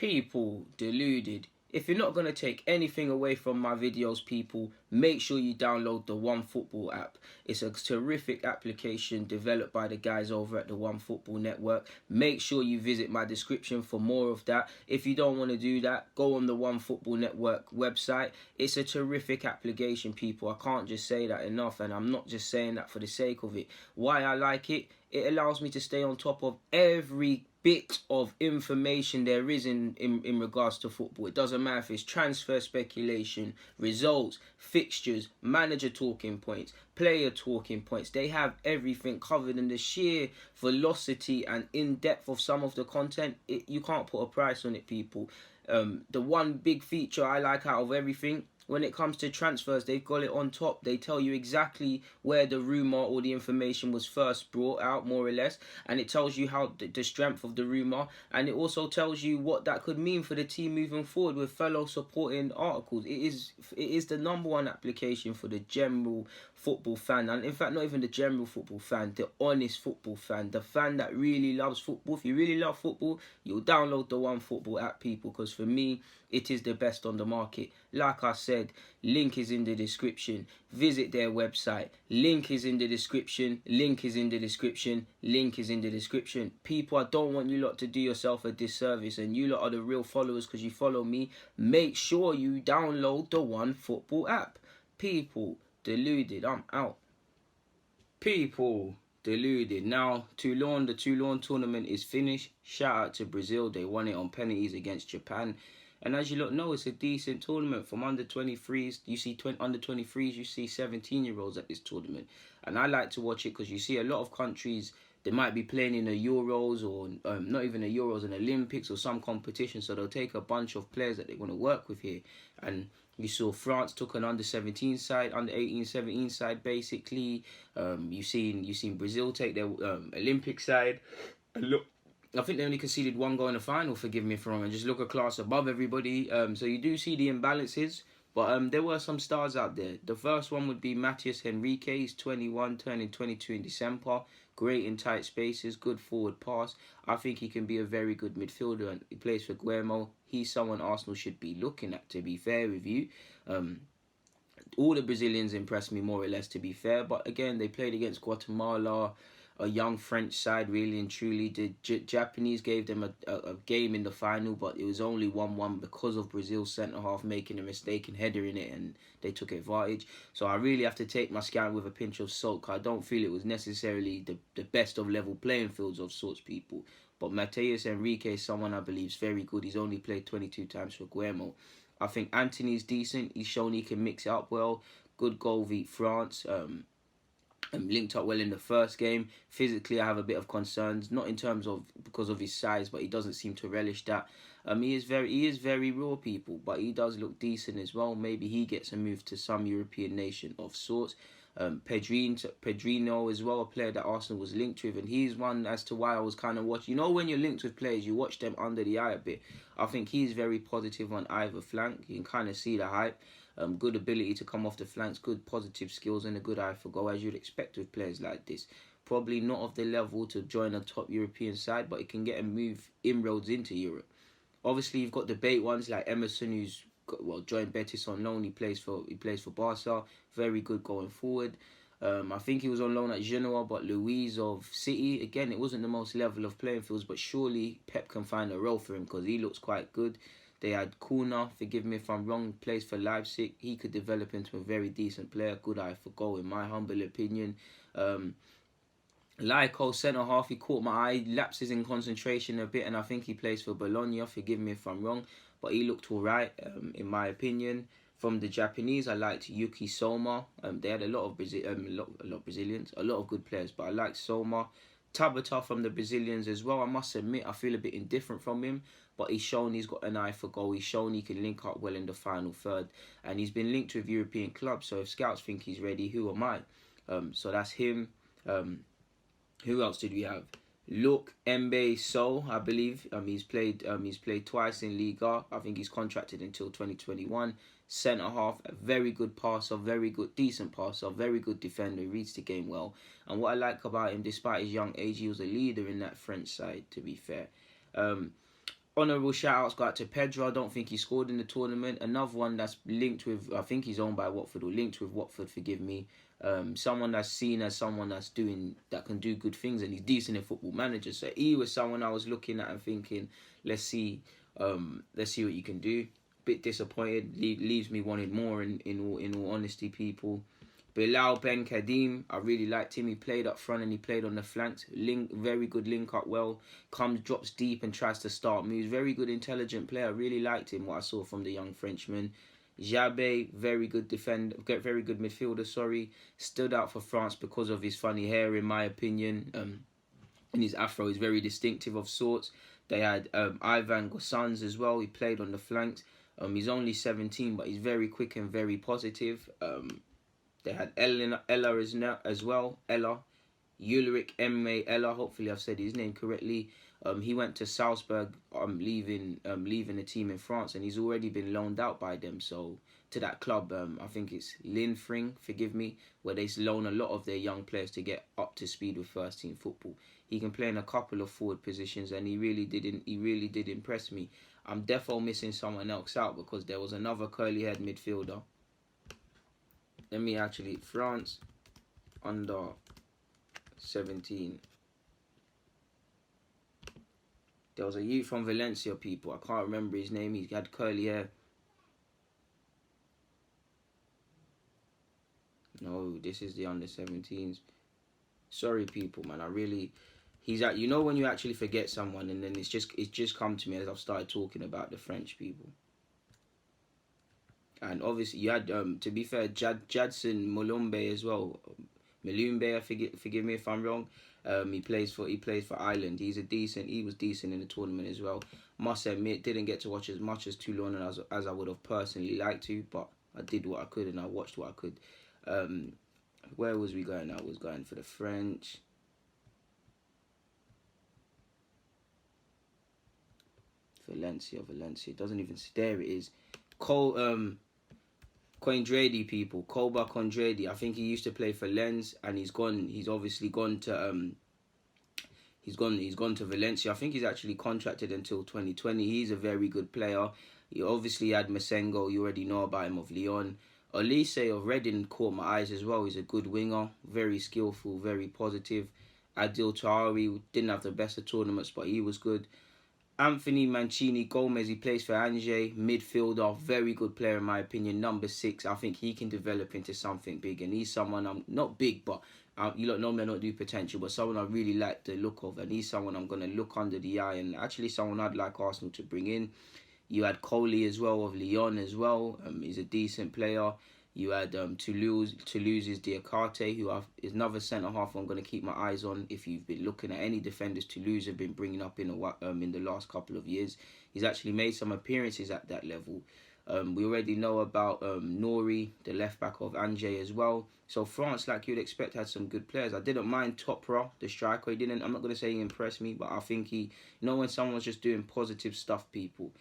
People, deluded. If you're not going to take anything away from my videos, people, make sure you download the OneFootball app. It's a terrific application developed by the guys over at the OneFootball Network. Make sure you visit my description for more of that. If you don't want to do that, go on the OneFootball Network website. It's a terrific application, people. I can't just say that enough, and I'm not just saying that for the sake of it. Why I like it? It allows me to stay on top of every bit of information there is in regards to football. It doesn't matter if it's transfer speculation, results, fixtures, manager talking points, player talking points. They have everything covered, and the sheer velocity and in-depth of some of the content, you can't put a price on it, people. The one big feature I like out of everything, when it comes to transfers, they've got it on top. They tell you exactly where the rumour or the information was first brought out, more or less. And it tells you how the strength of the rumour. And it also tells you what that could mean for the team moving forward with fellow supporting articles. It is the #1 application for the general football fan. And in fact, not even the general football fan, the honest football fan. The fan that really loves football. If you really love football, you'll download the OneFootball app, people. Because for me, it is the best on the market. Like I said, link is in the description. Visit their website. Link is in the description. Link is in the description. Link is in the description. People, I don't want you lot to do yourself a disservice, and you lot are the real followers because you follow me. Make sure you download the OneFootball app. People, deluded. I'm out. People, deluded. Now, Toulon, the Toulon tournament is finished. Shout out to Brazil. They won it on penalties against Japan. And as you lot know, it's a decent tournament from under 23s. You see under 23s, you see 17-year-olds at this tournament. And I like to watch it because you see a lot of countries, they might be playing in the Euros or not even the Euros, and Olympics or some competition. So they'll take a bunch of players that they want to work with here. And you saw France took an under 17 side, under 18, 17 side basically. You've seen Brazil take their Olympic side. And look, I think they only conceded 1 goal in the final, forgive me if I'm wrong, and just look a class above everybody. So you do see the imbalances, but there were some stars out there. The first one would be Matheus Henrique. He's 21, turning 22 in December. Great in tight spaces, good forward pass. I think he can be a very good midfielder, and he plays for Guillermo. He's someone Arsenal should be looking at, to be fair with you. All the Brazilians impressed me more or less, to be fair, but again, they played against Guatemala, a young French side, really and truly. The Japanese gave them a game in the final, but it was only 1-1 because of Brazil's centre-half making a mistake and headering it, and they took advantage. So I really have to take my scan with a pinch of salt. I don't feel it was necessarily the best of level playing fields of sorts, people. But Matheus Henrique is someone I believe is very good. He's only played 22 times for Guillermo. I think Anthony's decent. He's shown he can mix it up well. Good goal beat France. Linked up well in the first game. Physically, I have a bit of concerns, not in terms of because of his size, but he doesn't seem to relish that. He is very raw, people, but he does look decent as well. Maybe he gets a move to some European nation of sorts. Pedrino as well, a player that Arsenal was linked with, and he's one as to why I was kind of watching. You know, when you're linked with players, you watch them under the eye a bit. I think he's very positive on either flank. You can kind of see the hype. Good ability to come off the flanks, good positive skills, and a good eye for goal, as you'd expect with players like this. Probably not of the level to join a top European side, but it can get a move inroads into Europe. Obviously, you've got the bait ones like Emerson, who's joined Betis on loan. He plays for Barca. Very good going forward. I think he was on loan at Genoa, but Luis of City, again, it wasn't the most level of playing fields, but surely Pep can find a role for him because he looks quite good. They had Gooner, forgive me if I'm wrong, plays for Leipzig. He could develop into a very decent player, good eye for goal in my humble opinion. Lyko, centre-half, he caught my eye, lapses in concentration a bit, and I think he plays for Bologna, forgive me if I'm wrong, but he looked alright in my opinion. From the Japanese, I liked Yuki Soma. They had a lot of Brazilians, a lot of good players, but I liked Soma. Tabata from the Brazilians as well. I must admit, I feel a bit indifferent from him, but he's shown he's got an eye for goal. He's shown he can link up well in the final third, and he's been linked with European clubs. So if scouts think he's ready, who am I? So that's him. Who else did we have? Luke Mbe So, I believe. He's played twice in Liga. I think he's contracted until 2021. Centre half, a very good passer, decent passer, very good defender, reads the game well. And what I like about him, despite his young age, he was a leader in that French side, to be fair. On honourable shout-outs go out to Pedro. I don't think he scored in the tournament. Another one that's linked with, I think he's owned by Watford, or linked with Watford, forgive me. Someone that's seen as someone that can do good things, and he's decent in Football Manager. So he was someone I was looking at and thinking, let's see what you can do. Bit disappointed, leaves me wanting more in all honesty, people. Bilal Ben Kadim, I really liked him. He played up front and he played on the flanks. Very good link up well. Drops deep and tries to start moves. Very good, intelligent player. I really liked him, what I saw from the young Frenchman. Jabé, very good very good midfielder, sorry. Stood out for France because of his funny hair, in my opinion. And his afro is very distinctive of sorts. They had Ivan Gossans as well. He played on the flanks. He's only 17, but he's very quick and very positive. They had Ella as well. Ella. Ulrich M.A. Ella. Hopefully I've said his name correctly. He went to Salzburg, leaving the team in France, and he's already been loaned out by them. So to that club, I think it's Linfring, forgive me, where they loan a lot of their young players to get up to speed with first team football. He can play in a couple of forward positions, and he really did impress me. I'm defo missing someone else out because there was another curly haired midfielder. France under 17. There was a youth from Valencia, people. I can't remember his name. He had curly hair. No, this is the under 17s. Sorry, people, man. You know when you actually forget someone, and then it's just come to me as I've started talking about the French people. And obviously you had, to be fair, Jadson Mulumbe as well. Mulumbe, forgive me if I'm wrong. He plays for Ireland. He was decent in the tournament as well. Must admit, didn't get to watch as much as Toulon as I would have personally liked to, but I did what I could and I watched what I could. Where was we going? I was going for the French. Valencia. Doesn't even, there it is. Coindrady, people. Colba Coindrady. I think he used to play for Lens, and he's obviously gone to he's gone to Valencia. I think he's actually contracted until 2020. He's a very good player. He obviously had Masengo, you already know about him, of Lyon. Olise of Reading caught my eyes as well. He's a good winger, very skillful, very positive. Adil Tahari didn't have the best of tournaments, but he was good. Anthony Mancini Gomez, he plays for Angers, midfielder, very good player in my opinion, number 6. I think he can develop into something big, and he's someone I'm not big, but you lot know me, I don't do potential, but someone I really like the look of, and he's someone I'm going to look under the eye, and actually someone I'd like Arsenal to bring in. You had Coley as well of Lyon as well. He's a decent player. You had Toulouse's Diakate, who is another centre-half I'm going to keep my eyes on. If you've been looking at any defenders Toulouse have been bringing up in the last couple of years, he's actually made some appearances at that level. We already know about Nori, the left-back of Angers as well. So France, like you'd expect, had some good players. I didn't mind Topra, the striker. I'm not going to say he impressed me, but I think when someone's just doing positive stuff, people.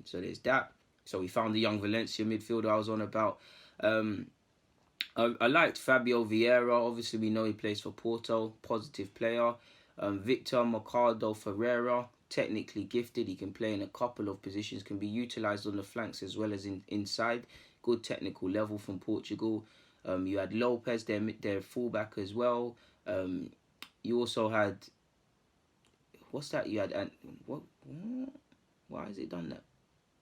So there's that. So we found the young Valencia midfielder I was on about. I liked Fabio Vieira. Obviously, we know he plays for Porto. Positive player. Victor Mercado Ferreira. Technically gifted. He can play in a couple of positions. Can be utilised on the flanks as well as inside. Good technical level from Portugal. You had Lopez, their fullback as well. You also had... What's that? You had... What? Why has it done that?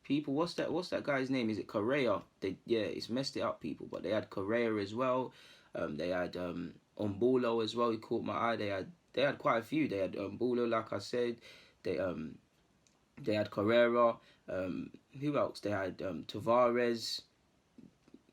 People, what's that guy's name? Is it Correa? It's messed it up, people. But they had Correa as well. They had Umbulo as well. He caught my eye. They had quite a few. They had Umbulo, like I said. They had Correa. Who else? They had Tavares.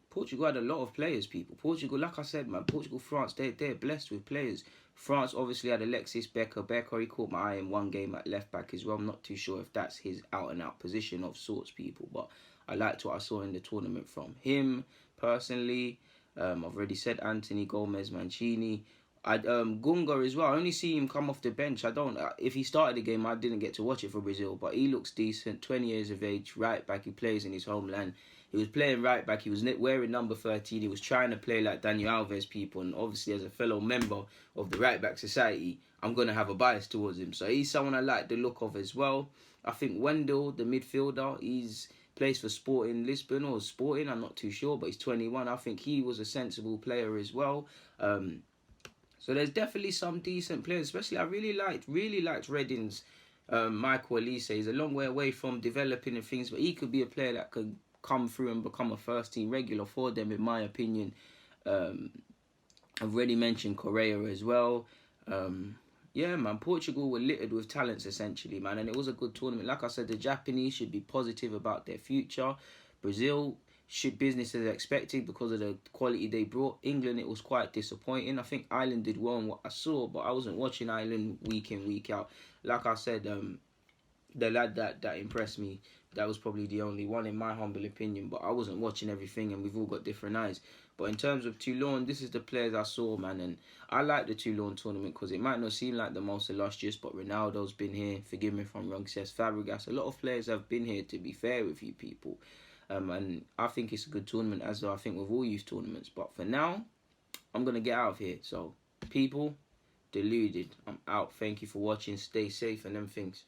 Portugal had a lot of players, people. Portugal, like I said, man, Portugal, France, they're blessed with players. France obviously had Alexis Becker. He caught my eye in one game at left back as well. I'm not too sure if that's his out and out position of sorts, people, but I liked what I saw in the tournament from him personally. I've already said Anthony Gomez, Mancini. I'd Gooner as well. I only see him come off the bench. If he started the game, I didn't get to watch it for Brazil, but he looks decent. 20 years of age, right back. He plays in his homeland. He was playing right back. He was wearing number 13. He was trying to play like Daniel Alves, people. And obviously, as a fellow member of the right back society, I'm going to have a bias towards him. So he's someone I like the look of as well. I think Wendell, the midfielder, he's plays for Sporting Lisbon or Sporting, I'm not too sure, but he's 21. I think he was a sensible player as well. So there's definitely some decent players, especially I really liked Reading's Michael Elise. He's a long way away from developing and things, but he could be a player that could come through and become a first team regular for them, in my opinion. I've already mentioned Correa as well. Yeah, man, Portugal were littered with talents, essentially, man, and it was a good tournament. Like I said, the Japanese should be positive about their future. Brazil should business as expected because of the quality they brought. England, it was quite disappointing. I think Ireland did well in what I saw, but I wasn't watching Ireland week in, week out. Like I said, the lad that impressed me, that was probably the only one in my humble opinion, but I wasn't watching everything, and we've all got different eyes. But in terms of Toulon, this is the players I saw, man, and I like the Toulon tournament because it might not seem like the most illustrious, but Ronaldo's been here, forgive me if I'm wrong, says Fabregas. A lot of players have been here, to be fair with you people. And I think it's a good tournament, as I think with all youth tournaments. But for now, I'm going to get out of here. So, people, Deluded. I'm out. Thank you for watching. Stay safe and them things.